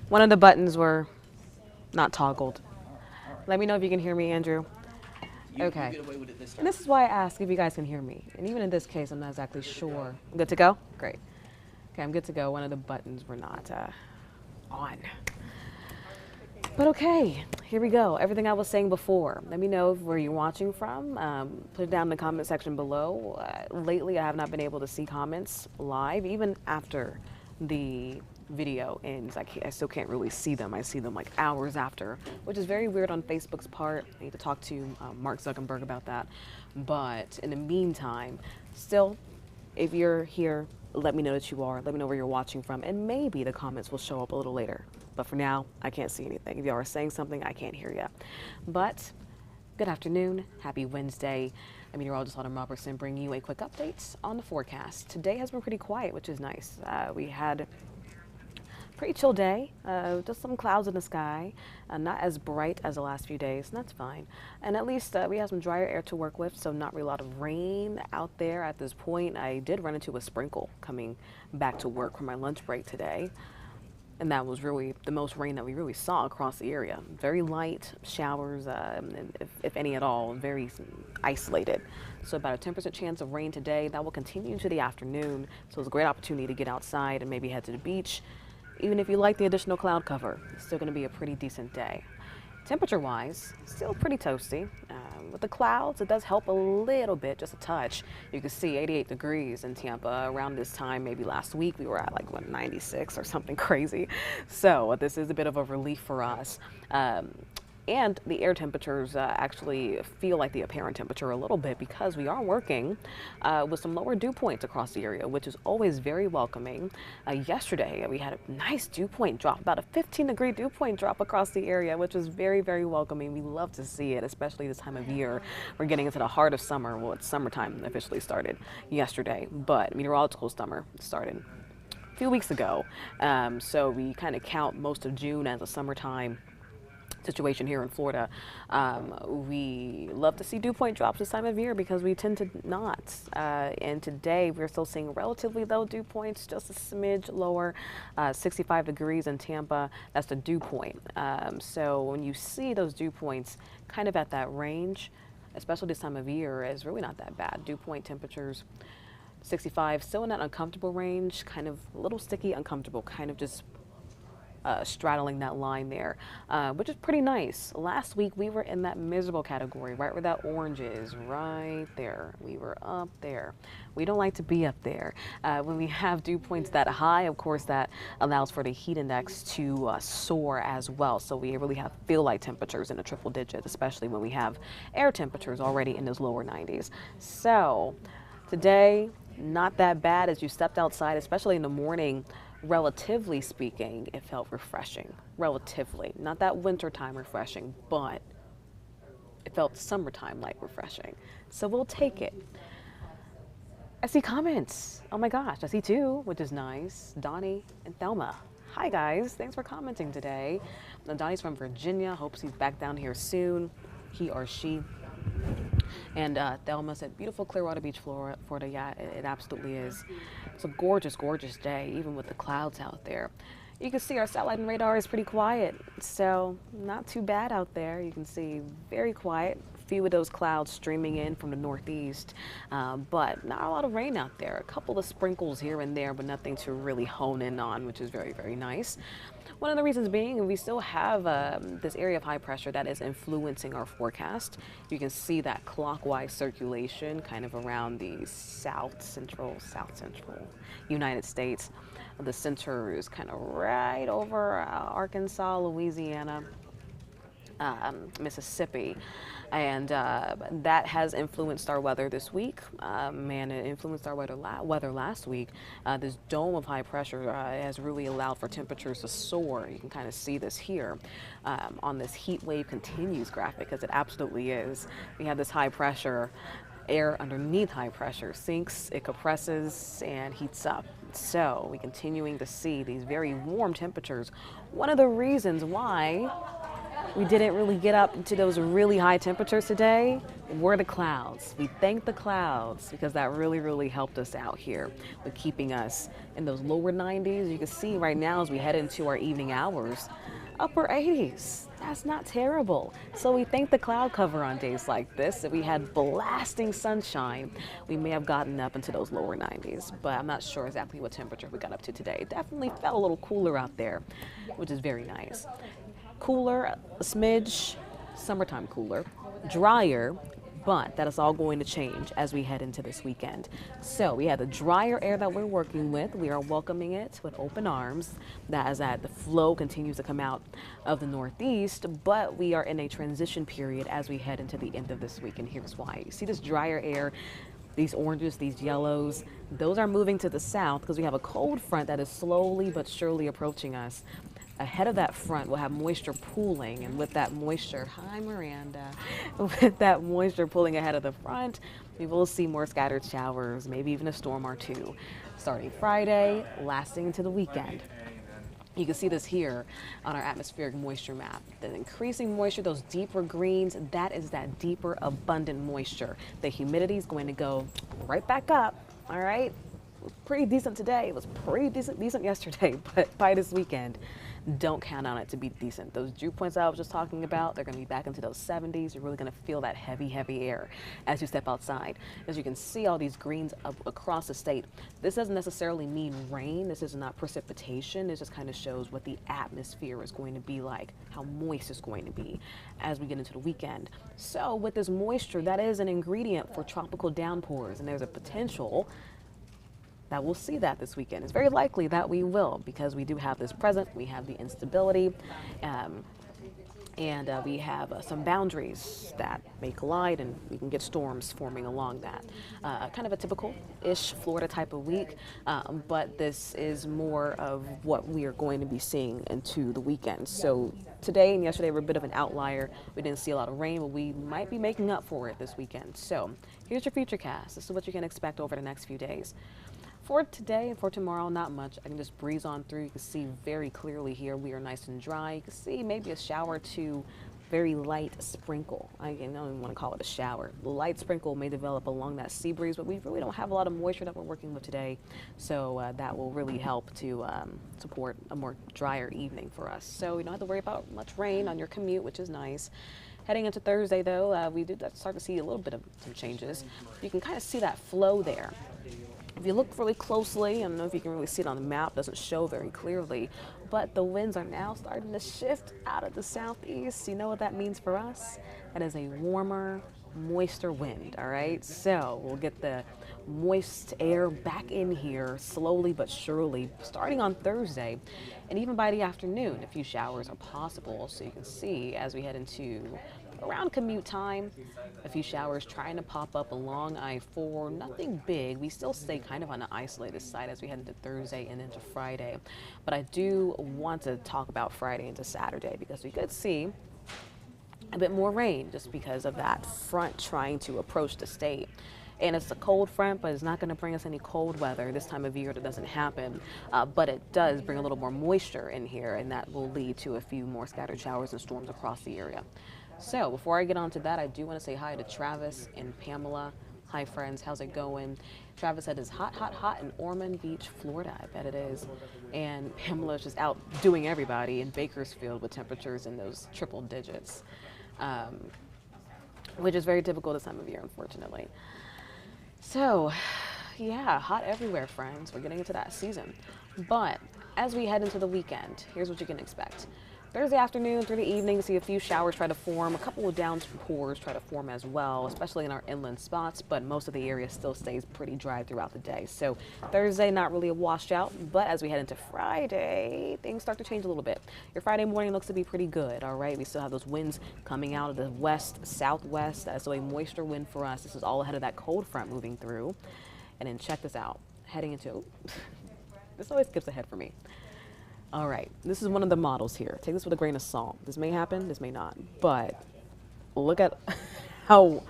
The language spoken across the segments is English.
One of the buttons were not toggled. Let me know if you can hear me, Andrew. Okay. And this is why I ask if you guys can hear me. And even in this case, I'm not exactly sure. Good to go? Great. Okay, I'm good to go. One of the buttons were not on. But okay, here we go. Everything I was saying before. Let me know where you're watching from. Put it down in the comment section below. Lately, I have not been able to see comments live, even after the video ends. I still can't really see them. I see them like hours after, which is very weird on Facebook's part. I need to talk to Mark Zuckerberg about that. But in the meantime, still, if you're here, let me know that you are. Let me know where you're watching from, and maybe the comments will show up a little later. But for now, I can't see anything. If y'all are saying something, I can't hear you. But good afternoon. Happy Wednesday. I'm Meteorologist Robertson bringing you a quick update on the forecast. Today has been pretty quiet, which is nice. We had a pretty chill day, just some clouds in the sky, not as bright as the last few days, and that's fine. And at least we have some drier air to work with, so not really a lot of rain out there at this point. I did run into a sprinkle coming back to work from my lunch break today. And that was really the most rain that we really saw across the area. Very light showers, if any at all, very isolated. So about a 10% chance of rain today. That will continue into the afternoon. So it's a great opportunity to get outside and maybe head to the beach. Even if you like the additional cloud cover, it's still going to be a pretty decent day. Temperature-wise, still pretty toasty. With the clouds, it does help a little bit, just a touch. You can see 88 degrees in Tampa around this time. Maybe last week we were at like, 96 or something crazy. So this is a bit of a relief for us. And the air temperatures actually feel like the apparent temperature a little bit because we are working with some lower dew points across the area, which is always very welcoming. Yesterday, we had a nice dew point drop, about a 15-degree dew point drop across the area, which was very, very welcoming. We love to see it, especially this time of year. We're getting into the heart of summer. Well, it's summertime officially started yesterday, but meteorological summer started a few weeks ago. So we kind of count most of June as a summertime situation here in Florida. We love to see dew point drops this time of year because we tend to not. And today we're still seeing relatively low dew points, just a smidge lower, 65 degrees in Tampa. That's the dew point. So when you see those dew points kind of at that range, especially this time of year, is really not that bad. Dew point temperatures 65, still in that uncomfortable range, kind of a little sticky, uncomfortable, kind of just straddling that line there, which is pretty nice. Last week we were in that miserable category, right where that orange is, right there. We were up there. We don't like to be up there. When we have dew points that high, of course, that allows for the heat index to soar as well. So we really have feel-like temperatures in the triple digits, especially when we have air temperatures already in those lower 90s. So today, not that bad as you stepped outside, especially in the morning. Relatively speaking, it felt refreshing. Relatively. Not that wintertime refreshing, but it felt summertime like refreshing. So we'll take it. I see comments. Oh my gosh, I see two, which is nice. Donnie and Thelma. Hi guys, thanks for commenting today. Now, Donnie's from Virginia, hopes he's back down here soon. He or she. And Thelma said, beautiful Clearwater Beach, Florida. Yeah, it absolutely is. It's a gorgeous, gorgeous day, even with the clouds out there. You can see our satellite and radar is pretty quiet, so not too bad out there. You can see very quiet. A few of those clouds streaming in from the northeast, but not a lot of rain out there. A couple of sprinkles here and there, but nothing to really hone in on, which is very, very nice. One of the reasons being we still have this area of high pressure that is influencing our forecast. You can see that clockwise circulation kind of around the south central United States. The center is kind of right over Arkansas, Louisiana, Mississippi. And that has influenced our weather this week, and it influenced our weather last week. This dome of high pressure has really allowed for temperatures to soar. You can kind of see this here on this heat wave continues graphic, because it absolutely is. We have this high pressure, air underneath high pressure sinks, it compresses and heats up. So we're continuing to see these very warm temperatures. One of the reasons why we didn't really get up to those really high temperatures today were the clouds. We thank the clouds because that really, really helped us out here with keeping us in those lower 90s. You can see right now as we head into our evening hours, upper 80s. That's not terrible. So we thank the cloud cover on days like this. If we had blasting sunshine, we may have gotten up into those lower 90s, but I'm not sure exactly what temperature we got up to today. It definitely felt a little cooler out there, which is very nice. Cooler, a smidge, summertime cooler, drier, but that is all going to change as we head into this weekend. So we have the drier air that we're working with. We are welcoming it with open arms. That is that the flow continues to come out of the northeast, but we are in a transition period as we head into the end of this week, and here's why. You see this drier air, these oranges, these yellows, those are moving to the south because we have a cold front that is slowly but surely approaching us. Ahead of that front, we'll have moisture pooling, and with that moisture, hi Miranda, with that moisture pooling ahead of the front, we will see more scattered showers, maybe even a storm or two, starting Friday, lasting into the weekend. You can see this here on our atmospheric moisture map. The increasing moisture, those deeper greens, that is that deeper, abundant moisture. The humidity is going to go right back up, all right? It was pretty decent today. It was pretty decent yesterday, but by this weekend, don't count on it to be decent. Those dew points I was just talking about, they're going to be back into those 70s. You're really going to feel that heavy, heavy air as you step outside. As you can see all these greens up across the state. This doesn't necessarily mean rain. This is not precipitation. It just kind of shows what the atmosphere is going to be like, how moist it's going to be as we get into the weekend. So with this moisture, that is an ingredient for tropical downpours, and there's a potential that we'll see that this weekend. It's very likely that we will, because we do have this present, we have the instability, and we have some boundaries that may collide, and we can get storms forming along that. Kind of a typical-ish Florida type of week, but this is more of what we are going to be seeing into the weekend. So today and yesterday were a bit of an outlier. We didn't see a lot of rain, but we might be making up for it this weekend. So here's your futurecast. This is what you can expect over the next few days. For today and for tomorrow, not much. I can just breeze on through. You can see very clearly here we are nice and dry. You can see maybe a shower or two, very light sprinkle. I don't even want to call it a shower. The light sprinkle may develop along that sea breeze, but we really don't have a lot of moisture that we're working with today. So that will really help to support a more drier evening for us. So you don't have to worry about much rain on your commute, which is nice. Heading into Thursday, though, we did start to see a little bit of some changes. You can kind of see that flow there. If you look really closely, I don't know if you can really see it on the map, it doesn't show very clearly, but the winds are now starting to shift out of the southeast. You know what that means for us? That is a warmer, moister wind, all right? So we'll get the moist air back in here slowly but surely, starting on Thursday, and even by the afternoon, a few showers are possible. So you can see as we head into around commute time, a few showers trying to pop up along I-4, nothing big. We still stay kind of on the isolated side as we head into Thursday and into Friday. But I do want to talk about Friday into Saturday because we could see a bit more rain just because of that front trying to approach the state. And it's a cold front, but it's not going to bring us any cold weather. This time of year that doesn't happen, but it does bring a little more moisture in here, and that will lead to a few more scattered showers and storms across the area. So before I get on to that, I do want to say hi to Travis and Pamela. Hi friends, how's it going? Travis said it's hot, hot, hot in Ormond Beach, Florida. I bet it is. And Pamela's just out doing everybody in Bakersfield with temperatures in those triple digits, which is very typical this time of year, unfortunately. So, yeah, hot everywhere, friends. We're getting into that season. But as we head into the weekend, here's what you can expect. Thursday afternoon through the evening, see a few showers try to form, a couple of downpours try to form as well, especially in our inland spots, but most of the area still stays pretty dry throughout the day. So Thursday, not really a washout, but as we head into Friday, things start to change a little bit. Your Friday morning looks to be pretty good, all right? We still have those winds coming out of the west, southwest, so a moisture wind for us. This is all ahead of that cold front moving through. And then check this out, heading into, this always skips ahead for me. All right, this is one of the models here. Take this with a grain of salt. This may happen, this may not, but look at how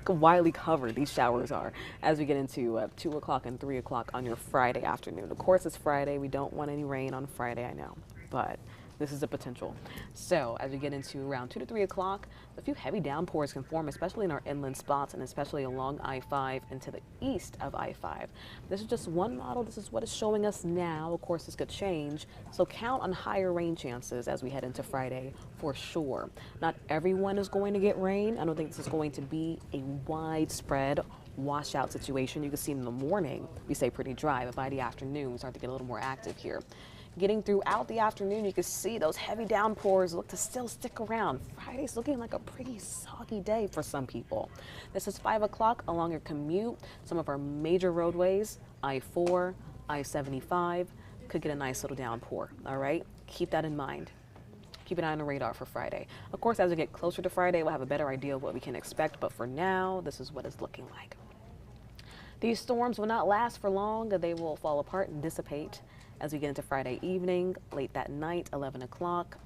widely covered these showers are as we get into 2 o'clock and 3 o'clock on your Friday afternoon. Of course, it's Friday. We don't want any rain on Friday, I know, but This is a potential. So as we get into around 2 to 3 o'clock, a few heavy downpours can form, especially in our inland spots and especially along I-5 and to the east of I-5. This is just one model. This is what is showing us now. Of course, this could change. So count on higher rain chances as we head into Friday for sure. Not everyone is going to get rain. I don't think this is going to be a widespread washout situation. You can see in the morning, we stay pretty dry, but by the afternoon, we start to get a little more active here. Getting throughout the afternoon, you can see those heavy downpours look to still stick around. Friday's looking like a pretty soggy day for some people. This is 5 o'clock along your commute. Some of our major roadways, I-4, I-75, could get a nice little downpour, all right? Keep that in mind. Keep an eye on the radar for Friday. Of course, as we get closer to Friday, we'll have a better idea of what we can expect, but for now, this is what it's looking like. These storms will not last for long. They will fall apart and dissipate as we get into Friday evening, late that night, 11 o'clock.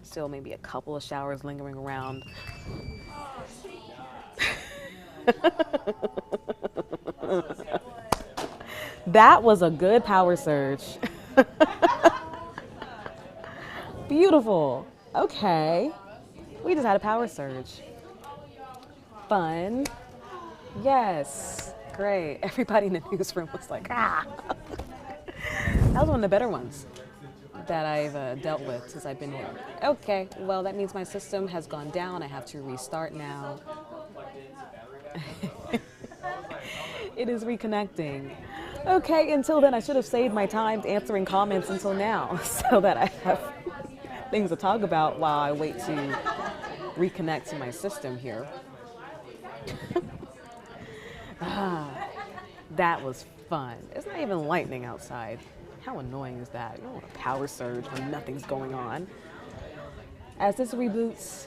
Still maybe a couple of showers lingering around. That was a good power surge. Beautiful. Okay. We just had a power surge. Fun. Yes. Great. Everybody in the newsroom was like, ah. That was one of the better ones that I've dealt with since I've been here. Okay, well, that means my system has gone down. I have to restart now. It is reconnecting. Okay, until then, I should have saved my time answering comments until now so that I have things to talk about while I wait to reconnect to my system here. That was fun. It's not even lightning outside. How annoying is that? You don't want a power surge when nothing's going on. As this reboots,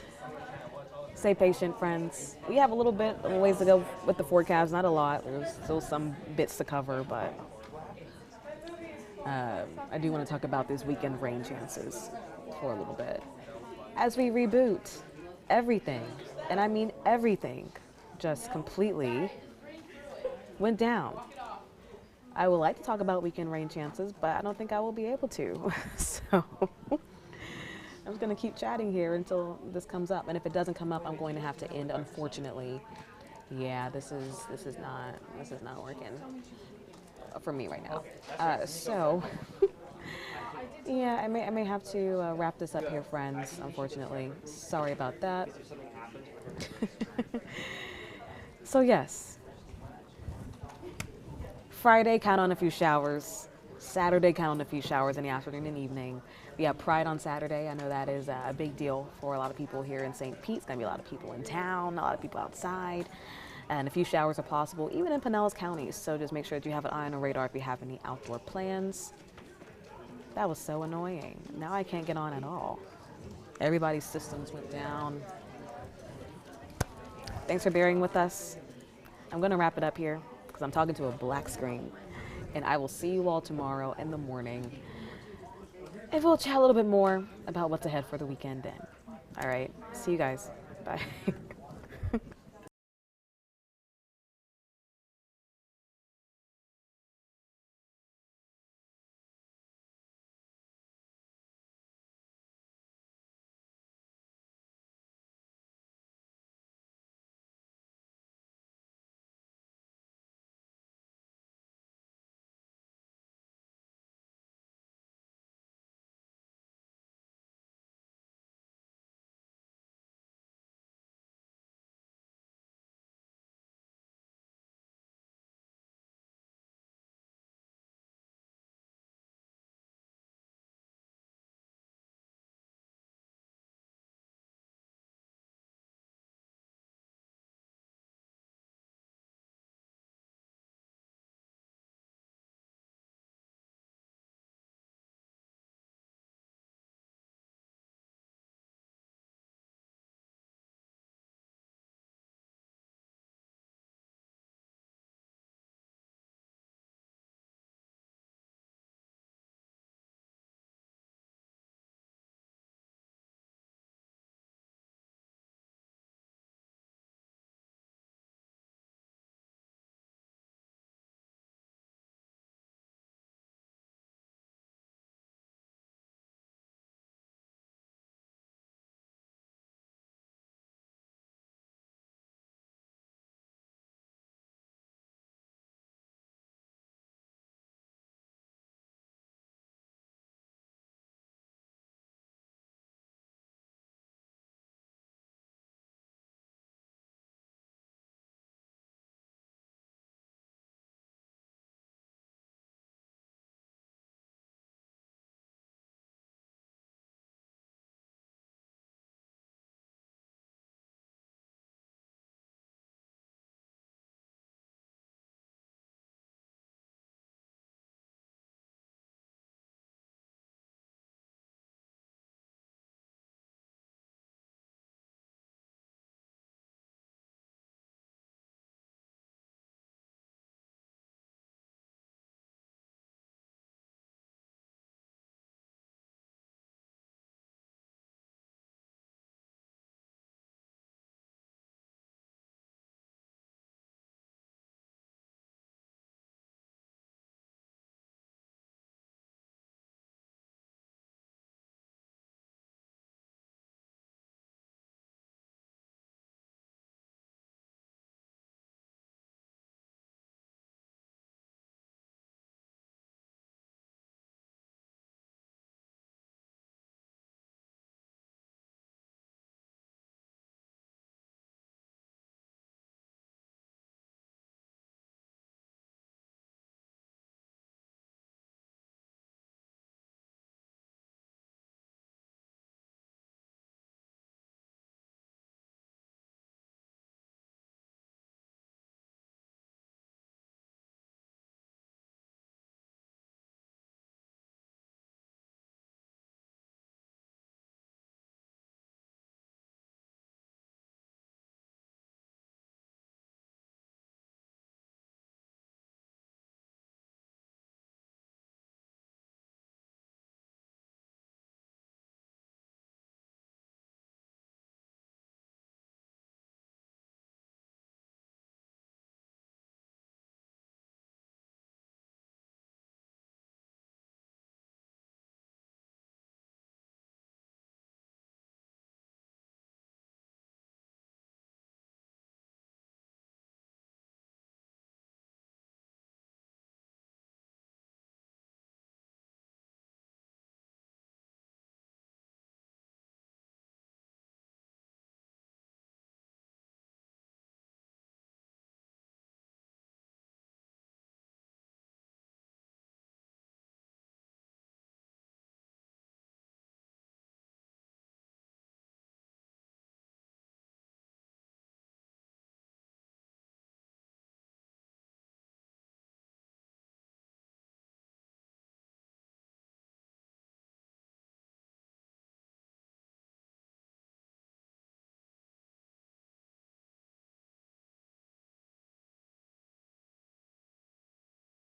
stay patient, friends. We have a little bit of ways to go with the forecast, not a lot. There's still some bits to cover, but I do want to talk about these weekend rain chances for a little bit. As we reboot, everything, and I mean everything, just completely went down. I would like to talk about weekend rain chances, but I don't think I will be able to. So I'm just going to keep chatting here until this comes up. And if it doesn't come up, I'm going to have to end, unfortunately. Yeah, this is not working for me right now. So yeah, I may have to wrap this up here, friends, unfortunately. Sorry about that. So yes. Friday, count on a few showers. Saturday, count on a few showers in the afternoon and evening. We have Pride on Saturday. I know that is a big deal for a lot of people here in St. Pete. It's going to be a lot of people in town, a lot of people outside, and a few showers are possible, even in Pinellas County. So just make sure that you have an eye on the radar if you have any outdoor plans. That was so annoying. Now I can't get on at all. Everybody's systems went down. Thanks for bearing with us. I'm going to wrap it up here, because I'm talking to a black screen. And I will see you all tomorrow in the morning. And we'll chat a little bit more about what's ahead for the weekend then. All right. See you guys. Bye.